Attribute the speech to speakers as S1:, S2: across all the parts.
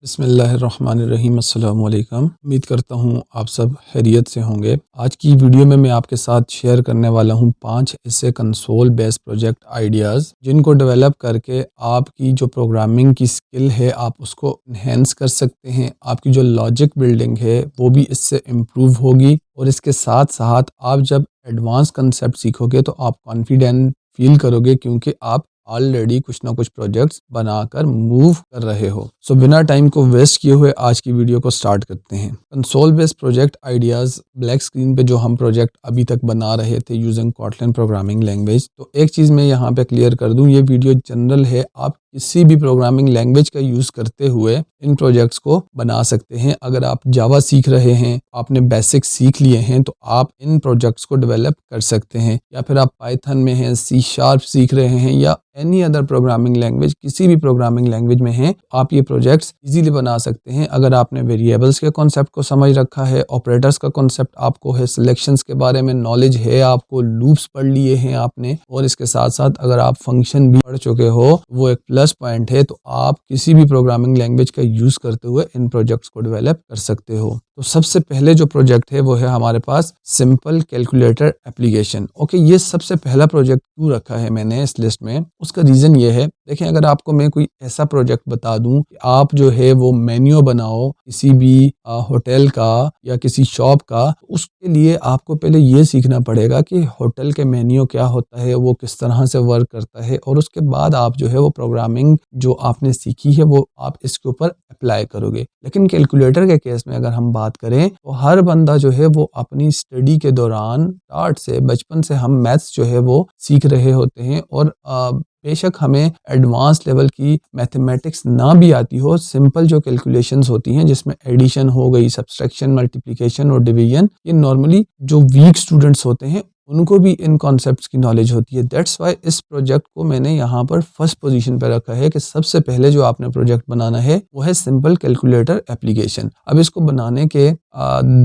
S1: बिस्मिल्लाहिर्रहमानिर्रहीम। अस्सलाम वालेकुम। उम्मीद करता हूँ आप सब खैरियत से होंगे। आज की वीडियो में मैं आपके साथ शेयर करने वाला हूँ 5 ऐसे कंसोल बेस्ड प्रोजेक्ट आइडियाज़ जिनको डेवलप करके आपकी जो प्रोग्रामिंग की स्किल है आप उसको इन्हेंस कर सकते हैं। आपकी जो लॉजिक बिल्डिंग है वो भी इससे इम्प्रूव होगी और इसके साथ साथ आप जब एडवांस कंसेप्ट सीखोगे तो आप कॉन्फिडेंट फील करोगे क्योंकि आप ऑलरेडी कुछ ना कुछ प्रोजेक्ट्स बनाकर मूव कर रहे हो। सो बिना टाइम को वेस्ट किए हुए आज की वीडियो को स्टार्ट करते हैं। Console based project ideas black screen पे जो हम प्रोजेक्ट अभी तक बना रहे थे यूजिंग कॉटलिन प्रोग्रामिंग लैंग्वेज, तो एक चीज़ मैं यहाँ पे क्लियर कर दूँ, ये वीडियो जनरल है। आप किसी भी प्रोग्रामिंग लैंग्वेज का यूज़ करते हुए इन प्रोजेक्ट्स को बना सकते हैं। अगर आप जावा सीख रहे हैं, आपने बेसिक सीख लिए हैं, तो आप इन प्रोजेक्ट्स को डेवलप कर सकते हैं। या फिर आप पाइथन में हैं, सी शार्प सीख रहे हैं या एनी अदर प्रोग्रामिंग लैंग्वेज, किसी भी प्रोग्रामिंग लैंग्वेज में हैं, आप ये प्रोजेक्ट्स इजीली बना सकते हैं। अगर आपने वेरिएबल्स के कॉन्सेप्ट को समझ रखा है, ऑपरेटर्स का कॉन्सेप्ट आपको है, सिलेक्शंस के बारे में नॉलेज है आपको, लूप्स पढ़ लिए हैं आपने, और इसके साथ साथ अगर आप फंक्शन भी पढ़ चुके हो, वो एक प्लस पॉइंट है। तो आप किसी भी प्रोग्रामिंग लैंग्वेज का यूज़ करते हुए इन प्रोजेक्ट्स को डेवलप कर सकते हो। तो सबसे पहले जो प्रोजेक्ट है वो है हमारे पास सिंपल कैलकुलेटर एप्लीकेशन। ओके, ये सबसे पहला प्रोजेक्ट क्यों रखा है मैंने इस लिस्ट में, उसका रीज़न ये है। देखें, अगर आपको मैं कोई ऐसा प्रोजेक्ट बता दूं कि आप जो है वो मेन्यू बनाओ किसी भी होटल का या किसी शॉप का, उसके लिए आपको पहले ये सीखना पड़ेगा कि होटल के मेन्यू क्या होता है, वो किस तरह से वर्क करता है, और उसके बाद आप जो है वो प्रोग्रामिंग जो आपने सीखी है वो आप इसके ऊपर अप्लाई करोगे। लेकिन कैलकुलेटर के केस में अगर हम बात करें तो हर बंदा जो है वो अपनी स्टडी के दौरान स्टार्ट से, बचपन से हम मैथ्स जो है वो सीख रहे होते हैं, और बेशक हमें एडवांस लेवल की मैथमेटिक्स ना भी आती हो, सिंपल जो कैलकुलेशंस होती हैं जिसमें एडिशन हो गई, सब्सट्रैक्शन, मल्टीप्लिकेशन और डिवीजन, ये नॉर्मली जो वीक स्टूडेंट्स होते हैं उनको भी इन कॉन्सेप्ट्स की नॉलेज होती है। दैट्स वाई इस प्रोजेक्ट को मैंने यहाँ पर फर्स्ट पोजीशन पर रखा है कि सबसे पहले जो आपने प्रोजेक्ट बनाना है वो है सिंपल कैलकुलेटर एप्लीकेशन। अब इसको बनाने के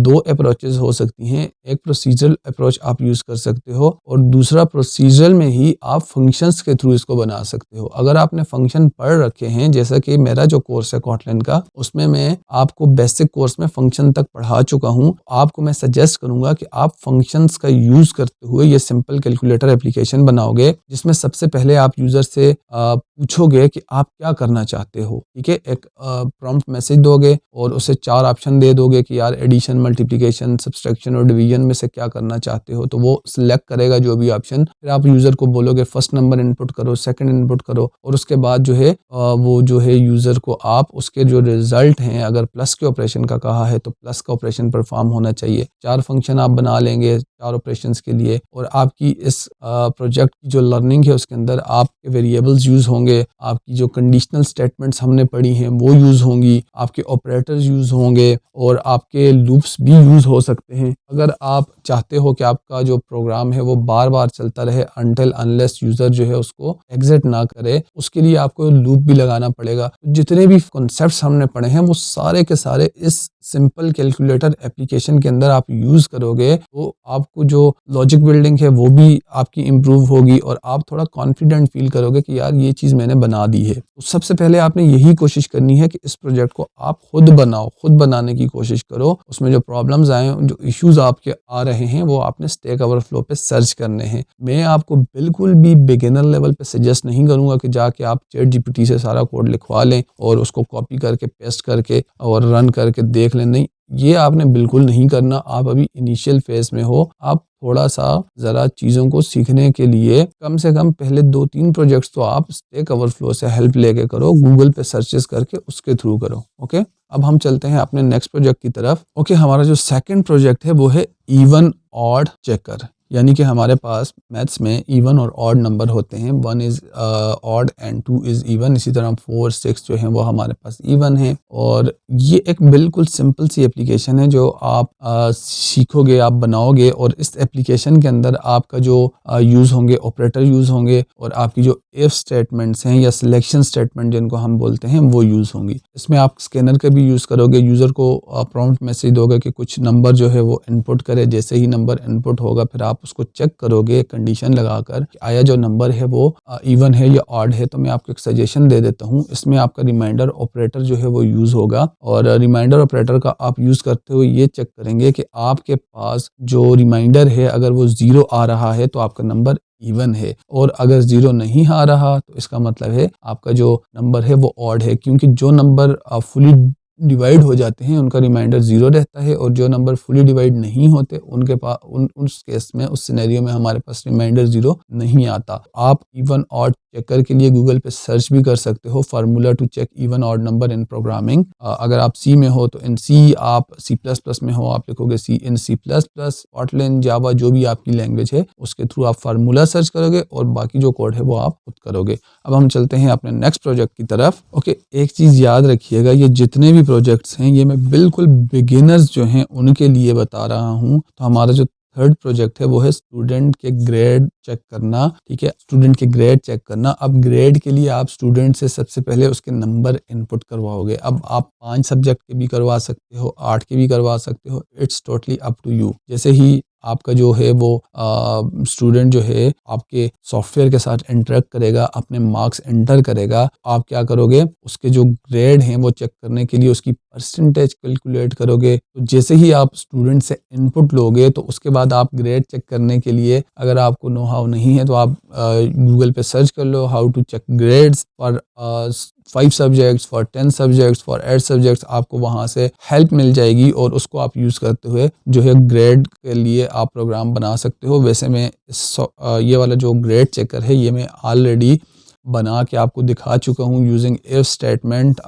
S1: दो अप्रोचेस हो सकती हैं। एक प्रोसीजरल अप्रोच आप यूज़ कर सकते हो और दूसरा प्रोसीजरल में ही आप फंक्शंस के थ्रू इसको बना सकते हो। अगर आपने फंक्शन पढ़ रखे हैं, जैसा कि मेरा जो कोर्स है कॉटलिन का, उसमें मैं आपको बेसिक कोर्स में फंक्शन तक पढ़ा चुका हूँ, आपको मैं सजेस्ट करूँगा कि आप फंक्शंस का यूज़ करते हुए ये सिंपल कैलकुलेटर एप्लीकेशन बनाओगे, जिसमें सबसे पहले आप यूज़र से पूछोगे कि आप क्या करना चाहते हो। ठीक है, एक प्रॉम्प्ट मैसेज दोगे और उसे 4 ऑप्शन दे दोगे कि यार एडिशन, मल्टीप्लिकेशन, सब्सट्रैक्शन और डिवीजन में से क्या करना चाहते हो, तो वो सिलेक्ट करेगा जो भी ऑप्शन। फिर आप यूज़र को बोलोगे फर्स्ट नंबर इनपुट करो, सेकंड इनपुट करो, और उसके बाद जो है वो जो है यूज़र को आप उसके जो रिजल्ट हैं, अगर प्लस के ऑपरेशन का कहा है तो प्लस का ऑपरेशन परफॉर्म होना चाहिए। 4 फंक्शन आप बना लेंगे 4 ऑपरेशंस के लिए, और आपकी इस प्रोजेक्ट की जो लर्निंग है उसके अंदर आपके वेरिएबल्स यूज़ होंगे, आपकी जो कंडीशनल स्टेटमेंट्स हमने पढ़ी हैं वो यूज़ होंगी, आपके ऑपरेटर्स यूज़ होंगे और आपके लूप्स भी यूज़ हो सकते हैं। अगर आप चाहते हो कि आपका जो प्रोग्राम है वो बार बार चलता रहे अनटिल अनलेस यूज़र जो है उसको एग्जिट ना करे, उसके लिए आपको लूप भी लगाना पड़ेगा। जितने भी कॉन्सेप्ट्स हमने पढ़े हैं वो सारे के सारे इस सिंपल कैलकुलेटर एप्लीकेशन के अंदर आप यूज़ करोगे, तो आपको जो लॉजिक बिल्डिंग है वो भी आपकी इम्प्रूव होगी और आप थोड़ा कॉन्फिडेंट फील करोगे कि यार ये चीज़ मैंने बना दी है। तो सबसे पहले आपने यही कोशिश करनी है कि इस प्रोजेक्ट को आप खुद बनाओ, खुद बनाने की कोशिश करो। उसमें जो प्रॉब्लम्स आए, जो इश्यूज आपके आ रहे हैं, वो आपने स्टैक ओवरफ्लो पे सर्च करने हैं। मैं आपको बिल्कुल भी बिगिनर लेवल पे सजेस्ट नहीं करूंगा कि जाके आप चैट जीपीटी से सारा कोड लिखवा लें और उसको कॉपी करके पेस्ट करके और रन करके देख लें। नहीं, ये आपने बिल्कुल नहीं करना। आप अभी इनिशियल फेज में हो, आप थोड़ा सा ज़रा चीज़ों को सीखने के लिए कम से कम पहले 2-3 प्रोजेक्ट्स तो आप स्टैक ओवरफ्लो से हेल्प लेके करो, गूगल पे सर्चेस करके उसके थ्रू करो। ओके, अब हम चलते हैं अपने नेक्स्ट प्रोजेक्ट की तरफ। ओके, हमारा जो सेकंड प्रोजेक्ट है वो है इवन ऑड चेकर। यानी कि हमारे पास मैथ्स में इवन और ऑड नंबर होते हैं, 1 is odd and 2 is even. इसी तरह 4, 6 जो है वो हमारे पास इवन है। और ये एक बिल्कुल सिंपल सी एप्लीकेशन है जो आप सीखोगे, आप बनाओगे, और इस एप्लीकेशन के अंदर आपका जो यूज़ होंगे ऑपरेटर यूज़ होंगे, और आपकी जो इफ स्टेटमेंट्स हैं या सिलेक्शन स्टेटमेंट जिनको हम बोलते हैं वो यूज़ होंगी। इसमें आप स्कैनर का भी यूज़ करोगे, यूज़र को प्रॉम्प्ट मैसेज दोगे कि कुछ नंबर जो है वो इनपुट करे, जैसे ही नंबर इनपुट होगा फिर आप उसको चेक करोगे कंडीशन लगाकर आया जो नंबर है वो इवन है या ऑड है, तो मैं आपको एक सजेशन दे देता हूँ। इसमें आपका रिमाइंडर ऑपरेटर जो है वो यूज़ होगा, और रिमाइंडर ऑपरेटर का आप यूज़ करते हुए ये चेक करेंगे कि आपके पास जो रिमाइंडर है अगर वो 0 आ रहा है तो आपका नंबर इवन है, और अगर 0 नहीं आ रहा तो इसका मतलब है आपका जो नंबर है वो ऑड है, क्योंकि जो नंबर फुली डिवाइड हो जाते हैं उनका रिमाइंडर 0 रहता है, और जो नंबर फुली डिवाइड नहीं होते उनके पास उस केस में, उस सिनेरियो में हमारे पास रिमाइंडर 0 नहीं आता। आप इवन ऑड चेकर के लिए गूगल पे सर्च भी कर सकते हो, formula to check even odd number in programming. अगर आप सी में हो तो इन सी, आप C++ में हो आप लिखोगे C++, Kotlin, जावा, जो भी आपकी लैंग्वेज है उसके थ्रू आप फार्मूला सर्च करोगे और बाकी जो कोड है वो आप खुद करोगे। अब हम चलते हैं अपने नेक्स्ट प्रोजेक्ट की तरफ। ओके, एक चीज़ याद रखिएगा, ये जितने भी प्रोजेक्ट्स हैं ये मैं बिल्कुल बिगिनर्स जो हैं उनके लिए बता रहा हूँ। तो हमारा जो थर्ड प्रोजेक्ट है वो है स्टूडेंट के ग्रेड चेक करना। ठीक है, स्टूडेंट के ग्रेड चेक करना। अब ग्रेड के लिए आप स्टूडेंट से सबसे पहले उसके नंबर इनपुट करवाओगे। अब आप 5 सब्जेक्ट के भी करवा सकते हो, 8 के भी करवा सकते हो, it's totally up to you. जैसे ही आपका जो है वो स्टूडेंट जो है आपके सॉफ्टवेयर के साथ इंटरेक्ट करेगा, अपने मार्क्स एंटर करेगा, आप क्या करोगे, उसके जो ग्रेड हैं वो चेक करने के लिए उसकी परसेंटेज कैलकुलेट करोगे। तो जैसे ही आप स्टूडेंट से इनपुट लोगे तो उसके बाद आप ग्रेड चेक करने के लिए, अगर आपको नो हाउ नहीं है तो आप गूगल पे सर्च कर लो how to check grades for 5 subjects, for 10 subjects, for 8 subjects. आपको वहाँ से हेल्प मिल जाएगी और उसको आप यूज़ करते हुए जो है ग्रेड के लिए आप प्रोग्राम बना सकते हो। वैसे मैं ये वाला जो ग्रेड चेकर है ये मैं ऑलरेडी बना के आपको दिखा चुका हूँ using if statement,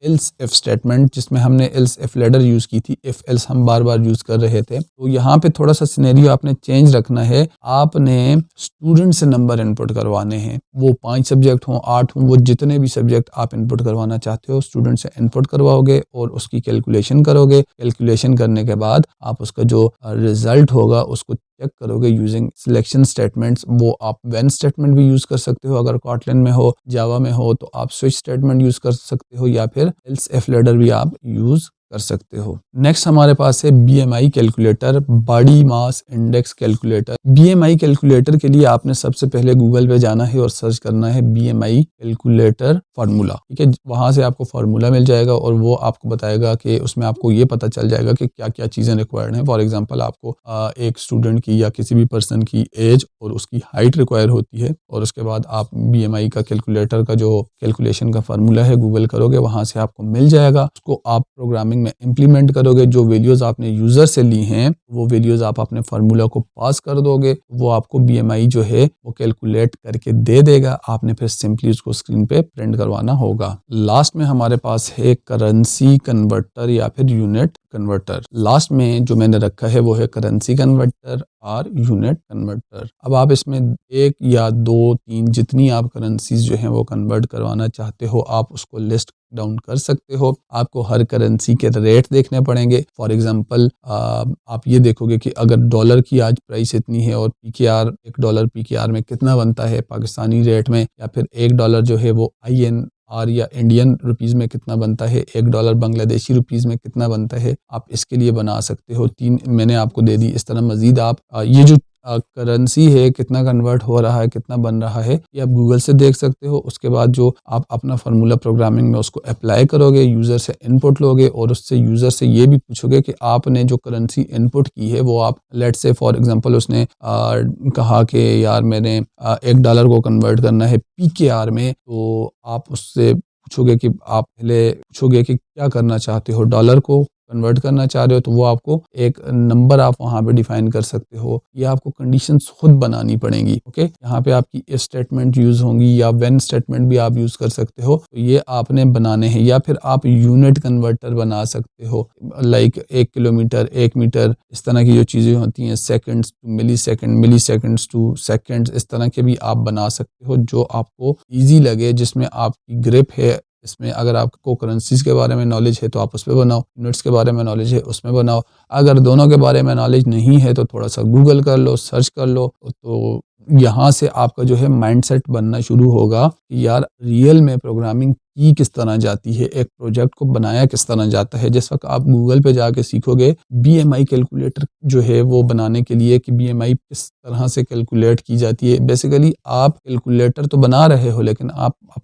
S1: else if statement, जिसमें हमने एल्स इफ लेडर यूज़ की थी, इफ एल्स हम बार बार यूज़ कर रहे थे। तो यहाँ पे थोड़ा सा सिनेरियो आपने चेंज रखना है। आपने स्टूडेंट से नंबर इनपुट करवाने हैं, वो 5 सब्जेक्ट हों, 8 हों, वो जितने भी सब्जेक्ट आप इनपुट करवाना चाहते हो स्टूडेंट से इनपुट करवाओगे और उसकी कैलकुलेशन करोगे। कैलकुलेशन करने के बाद आप उसका जो रिजल्ट होगा उसको चेक करोगे यूजिंग सिलेक्शन स्टेटमेंट्स। वो आप व्हेन स्टेटमेंट भी यूज़ कर सकते हो, अगर कॉटलिन में हो, जावा में हो तो आप स्विच स्टेटमेंट यूज़ कर सकते हो, या फिर एल्स इफ लेडर भी आप यूज़ कर सकते हो। नेक्स्ट हमारे पास है BMI calculator, body mass index calculator. BMI calculator के लिए आपने सबसे पहले गूगल पे जाना है और सर्च करना है BMI कैलकुलेटर फार्मूला। ठीक है, वहाँ से आपको फार्मूला मिल जाएगा और वो आपको बताएगा कि उसमें आपको ये पता चल जाएगा कि क्या क्या चीज़ें रिक्वायर्ड हैं। फॉर एग्जांपल आपको एक स्टूडेंट की या किसी भी पर्सन की एज और उसकी हाइट रिक्वायर होती है, और उसके बाद आप BMI का कैलकुलेटर का जो कैलकुलेशन का फार्मूला है गूगल करोगे, वहाँ से आपको मिल जाएगा। उसको आप प्रोग्रामिंग में इम्प्लीमेंट करोगे। जो वीडियोस आपने यूज़र से ली हैं वो वीडियोस आप अपने फार्मूला को पास कर दोगे, वो आपको BMI जो है वो कैलकुलेट करके दे देगा। आपने फिर सिंपली उसको स्क्रीन पे प्रिंट करवाना होगा। लास्ट में हमारे पास है करेंसी कन्वर्टर या फिर यूनिट कन्वर्टर। लास्ट में जो मैंने रखा है वो है करेंसी कन्वर्टर और यूनिट कन्वर्टर। अब आप इसमें 1 या 2, 3 जितनी आप करेंसीज जो हैं वो कन्वर्ट करवाना चाहते हो आप उसको लिस्ट डाउन कर सकते हो। आपको हर करेंसी के रेट देखने पड़ेंगे। फॉर एग्जांपल आप ये देखोगे कि अगर डॉलर की आज प्राइस इतनी है और PKR, $1 PKR में कितना बनता है पाकिस्तानी रेट में, या फिर $1 जो है वो INR या इंडियन रुपीज़ में कितना बनता है, $1 बांग्लादेशी रुपीज़ में कितना बनता है, आप इसके लिए बना सकते हो। 3 मैंने आपको दे दी। इस तरह मज़ीद आप ये जो करेंसी है कितना कन्वर्ट हो रहा है, कितना बन रहा है, ये आप गूगल से देख सकते हो। उसके बाद जो आप अपना फार्मूला प्रोग्रामिंग में उसको अप्लाई करोगे, यूज़र से इनपुट लोगे और उससे यूज़र से ये भी पूछोगे कि आपने जो करेंसी इनपुट की है वो आप, लेट्स से फॉर एग्जांपल उसने कहा कि यार मैंने $1 को कन्वर्ट करना है PKR में, तो आप उससे पूछोगे कि आप पहले पूछोगे कि क्या करना चाहते हो, डॉलर को कन्वर्ट करना चाह रहे हो, तो वो आपको एक नंबर आप वहाँ पे डिफाइन कर सकते हो। ये आपको कंडीशंस खुद बनानी पड़ेंगी। ओके, यहाँ पे आपकी इफ स्टेटमेंट यूज़ होंगी या व्हेन स्टेटमेंट भी आप यूज़ कर सकते हो। तो ये आपने बनाने हैं, या फिर आप यूनिट कन्वर्टर बना सकते हो, लाइक 1 किलोमीटर, 1 मीटर, इस तरह की जो चीज़ें होती हैं, seconds to millisecond, milliseconds to seconds, इस तरह के भी आप बना सकते हो जो आपको ईजी लगे, जिसमें आपकी ग्रिप है। इसमें अगर आपको करेंसीज के बारे में नॉलेज है तो आप उस पर बनाओ, यूनिट्स के बारे में नॉलेज है उसमें बनाओ। अगर दोनों के बारे में नॉलेज नहीं है तो थोड़ा सा गूगल कर लो, सर्च कर लो। तो यहाँ से आपका जो है माइंडसेट बनना शुरू होगा कि यार रियल में प्रोग्रामिंग की किस तरह जाती है, एक प्रोजेक्ट को बनाया किस तरह जाता है। जिस वक्त आप गूगल पे जाके सीखोगे BMI कैलकुलेटर जो है वो बनाने के लिए कि BMI किस तरह से कैलकुलेट की जाती है। बेसिकली आप कैलकुलेटर तो बना रहे हो, लेकिन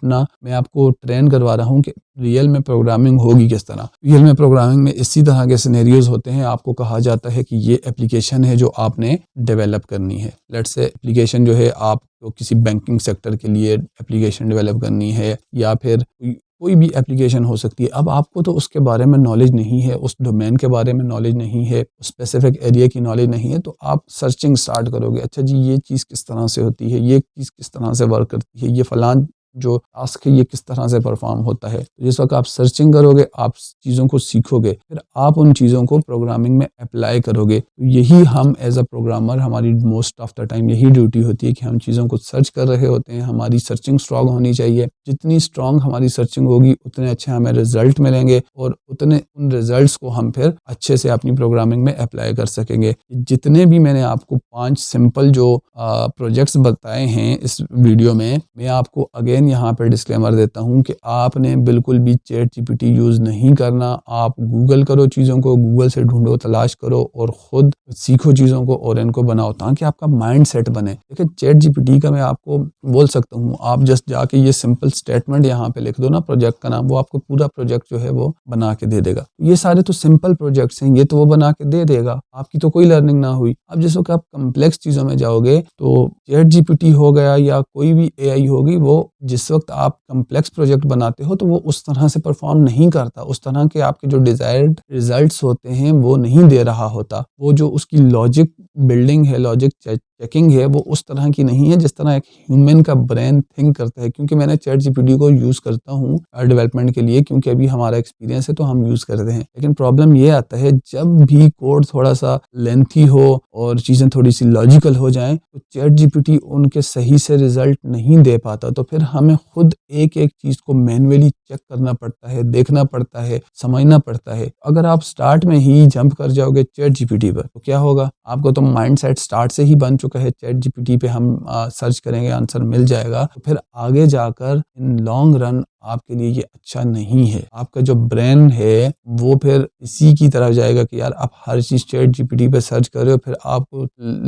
S1: मैं आपको ट्रेन करवा रहा हूँ कि रियल में प्रोग्रामिंग होगी किस तरह। रियल में प्रोग्रामिंग में इसी तरह के सिनेरियोज होते हैं। आपको कहा जाता है कि ये एप्लीकेशन है जो आपने डेवलप करनी है। लेट्स से एप्लीकेशन जो है आपको किसी बैंकिंग सेक्टर के लिए एप्लीकेशन डेवलप करनी है, या फिर कोई भी एप्लीकेशन हो सकती है। अब आपको तो उसके बारे में नॉलेज नहीं है, उस डोमेन के बारे में नॉलेज नहीं है, स्पेसिफिक एरिया की नॉलेज नहीं है, तो आप सर्चिंग स्टार्ट करोगे। अच्छा जी, ये चीज़ किस तरह से होती है, ये चीज़ किस तरह से वर्क करती है, ये फलान जो टास्क है ये किस तरह से परफॉर्म होता है। तो जिस वक्त आप सर्चिंग करोगे, आप चीज़ों को सीखोगे, फिर आप उन चीज़ों को प्रोग्रामिंग में अप्लाई करोगे। तो यही हम एज अ प्रोग्रामर, हमारी मोस्ट ऑफ द टाइम यही ड्यूटी होती है कि हम चीज़ों को सर्च कर रहे होते हैं। हमारी सर्चिंग स्ट्रॉन्ग होनी चाहिए। जितनी स्ट्रॉन्ग हमारी सर्चिंग होगी उतने अच्छे हमें रिजल्ट मिलेंगे, और उतने उन रिजल्ट्स को हम फिर अच्छे से अपनी प्रोग्रामिंग में अप्लाई कर सकेंगे। जितने भी मैंने आपको 5 सिंपल जो प्रोजेक्ट्स बताए हैं इस वीडियो में, मैं आपको अगेन यहाँ पे डिस्क्लेमर देता हूँ कि आपने बिल्कुल भी ChatGPT यूज़ नहीं करना। आप गूगल करो चीज़ों को, गूगल से ढूंढो, तलाश करो और ख़ुद सीखो चीज़ों को और इनको बनाओ, ताकि आपका माइंड सेट बने। देखिए ChatGPT का मैं आपको बोल सकता हूँ, आप जस्ट जाके ये सिंपल स्टेटमेंट यहाँ पे लिख दो ना प्रोजेक्ट का नाम, वो आपको पूरा प्रोजेक्ट जो है वो बना के दे देगा। ये सारे तो सिंपल प्रोजेक्ट्स हैं, ये तो वो बना के दे देगा, आपकी तो कोई लर्निंग ना हुई। अब जिस वक्त आप कम्प्लेक्स चीज़ों में जाओगे तो ChatGPT हो गया या कोई भी AI होगी, वो जिस वक्त आप कम्प्लेक्स प्रोजेक्ट बनाते हो तो वो उस तरह से परफॉर्म नहीं करता। उस तरह के आपके जो डिज़ायर्ड रिजल्ट्स होते हैं वो नहीं दे रहा होता। वो जो उसकी लॉजिक बिल्डिंग है, लॉजिक चेकिंग है, वो उस तरह की नहीं है जिस तरह एक ह्यूमन का ब्रेन थिंक करता है। क्योंकि मैंने ChatGPT को यूज़ करता हूँ डेवलपमेंट के लिए, क्योंकि अभी हमारा एक्सपीरियंस है तो हम यूज़ करते हैं। लेकिन प्रॉब्लम ये आता है जब भी कोड थोड़ा सा लेंथी हो और चीज़ें थोड़ी सी लॉजिकल हो जाएं, तो ChatGPT उनके सही से रिजल्ट नहीं दे पाता। तो फिर हमें खुद एक एक चीज़ को मैन्युअली चेक करना पड़ता है, देखना पड़ता है, समझना पड़ता है। अगर आप स्टार्ट में ही जंप कर जाओगे ChatGPT पर तो क्या होगा, आपको तो माइंड सेट स्टार्ट से ही बन चुका है ChatGPT पे हम सर्च करेंगे आंसर मिल जाएगा। तो फिर आगे जाकर इन लॉन्ग रन आपके लिए ये अच्छा नहीं है। आपका जो ब्रेन है वो फिर इसी की तरफ जाएगा कि यार आप हर चीज़ ChatGPT पे सर्च कर रहे हो, फिर आपको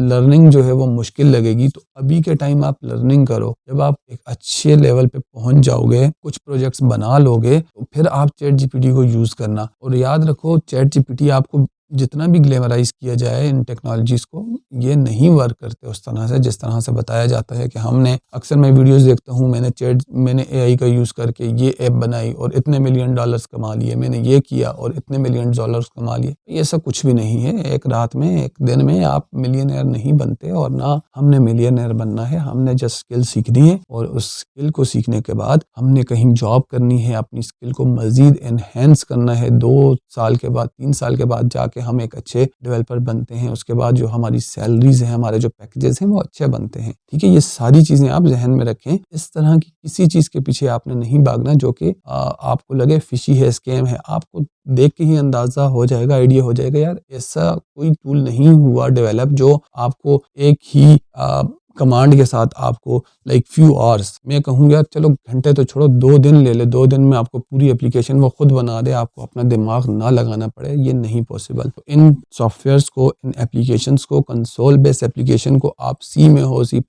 S1: लर्निंग जो है वो मुश्किल लगेगी। तो अभी के टाइम आप लर्निंग करो, जब आप एक अच्छे लेवल पे पहुंच जाओगे, कुछ प्रोजेक्ट्स बना लोगे, तो फिर आप ChatGPT को यूज़ करना। और याद रखो ChatGPT आपको जितना भी ग्लैमराइज किया जाए इन टेक्नोलॉजीज़ को, ये नहीं वर्क करते उस तरह से जिस तरह से बताया जाता है। कि हमने अक्सर मैं वीडियोस देखता हूँ, मैंने AI का यूज़ करके ये ऐप बनाई और इतने मिलियन डॉलर्स कमा लिए, मैंने ये किया और इतने मिलियन डॉलर्स कमा लिए। ये सब कुछ भी नहीं है। एक रात में, एक दिन में आप मिलियनर नहीं बनते, और ना हमने मिलियनर बनना है। हमने जस्ट स्किल सीखनी है, और उस स्किल को सीखने के बाद हमने कहीं जॉब करनी है, अपनी स्किल को मज़ीद एनहेंस करना है। 2 साल के बाद, 3 साल के बाद जाके हम एक अच्छे डेवलपर बनते हैं। उसके बाद जो हमारी सैलरीज हैं, हमारे जो पैकेजेस हैं वो अच्छे बनते हैं। ठीक है, ये सारी चीज़ें आप जहन में रखें। इस तरह की किसी चीज़ के पीछे आपने नहीं भागना जो कि आपको लगे फिशी है, स्कैम है। आपको देख के ही अंदाज़ा हो जाएगा, आइडिया हो जाएगा, यार ऐसा कोई टूल नहीं हुआ डेवलप जो आपको एक ही कमांड के साथ आपको लाइक फ्यू आवर्स, मैं कहूँ यार चलो घंटे तो छोड़ो, 2 दिन ले ले, 2 दिन में आपको पूरी एप्लीकेशन वो खुद बना दे, आपको अपना दिमाग ना लगाना पड़े। ये नहीं पॉसिबल। तो इन सॉफ्टवेयर्स को, इन एप्लीकेशंस को, कंसोल बेस्ड एप्लीकेशन को आप C में हो, C++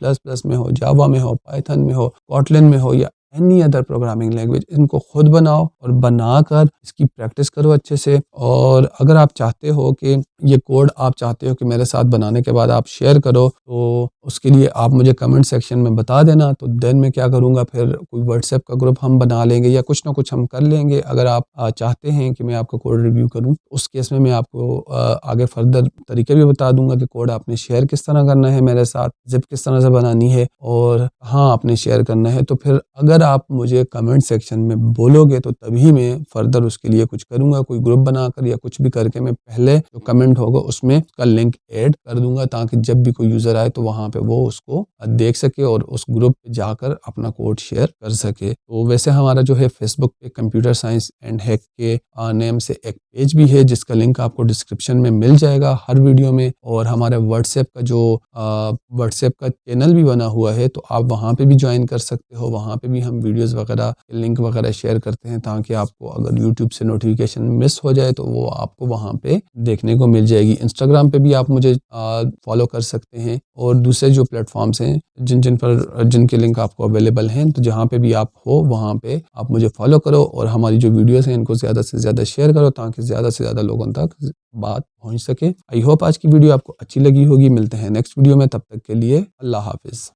S1: में हो, जावा में हो, पाइथन में हो, कॉटलिन में हो, या एनी अदर प्रोग्रामिंग लैंग्वेज, इनको खुद बनाओ और बनाकर इसकी प्रैक्टिस करो अच्छे से। और अगर आप चाहते हो कि ये कोड आप चाहते हो कि मेरे साथ बनाने के बाद आप शेयर करो, तो उसके लिए आप मुझे कमेंट सेक्शन में बता देना। तो देन मैं क्या करूँगा, फिर कोई व्हाट्सएप का ग्रुप हम बना लेंगे या कुछ ना कुछ हम कर लेंगे। अगर आप चाहते हैं कि मैं आपका कोड रिव्यू करूँ, उस केस में मैं आपको आगे फर्दर तरीके भी बता दूंगा कि कोड आपने शेयर किस तरह करना है मेरे साथ, जिप किस तरह से बनानी है और हाँ आपने शेयर करना है। तो फिर अगर आप मुझे कमेंट सेक्शन में बोलोगे तो तभी मैं फर्दर उसके लिए कुछ करूँगा, कोई ग्रुप बनाकर या कुछ भी करके मैं पहले जो कमेंट होगा उसमें का लिंक ऐड कर दूंगा, ताकि जब भी कोई यूज़र आए तो वहाँ पे वो उसको देख सके और उस ग्रुप पे जाकर अपना कोड शेयर कर सके। तो वैसे हमारा जो है फेसबुक पे कंप्यूटर साइंस एंड हैक के नेम से एक पेज भी है जिसका लिंक आपको डिस्क्रिप्शन में मिल जाएगा हर वीडियो में, और हमारे व्हाट्सएप का जो व्हाट्सएप का चैनल भी बना हुआ है, तो आप वहाँ पे भी ज्वाइन कर सकते हो। वहाँ पे भी हम वीडियोस वगैरह लिंक वगैरह शेयर करते हैं, ताकि आपको अगर यूट्यूब से नोटिफिकेशन मिस हो जाए तो वो आपको वहाँ पे देखने को मिल जाएगी। इंस्टाग्राम पे भी आप मुझे फॉलो कर सकते हैं, और दूसरे जो प्लेटफॉर्म्स हैं जिनके लिंक आपको अवेलेबल हैं, तो जहाँ पे भी आप हो वहाँ पे आप मुझे फॉलो करो, और हमारी जो वीडियोस हैं इनको ज़्यादा से ज़्यादा शेयर करो, ताकि ज़्यादा से ज़्यादा लोगों तक बात पहुँच सके। आई होप आज की वीडियो आपको अच्छी लगी होगी। मिलते हैं नेक्स्ट वीडियो में, तब तक के लिए अल्लाह हाफिज़।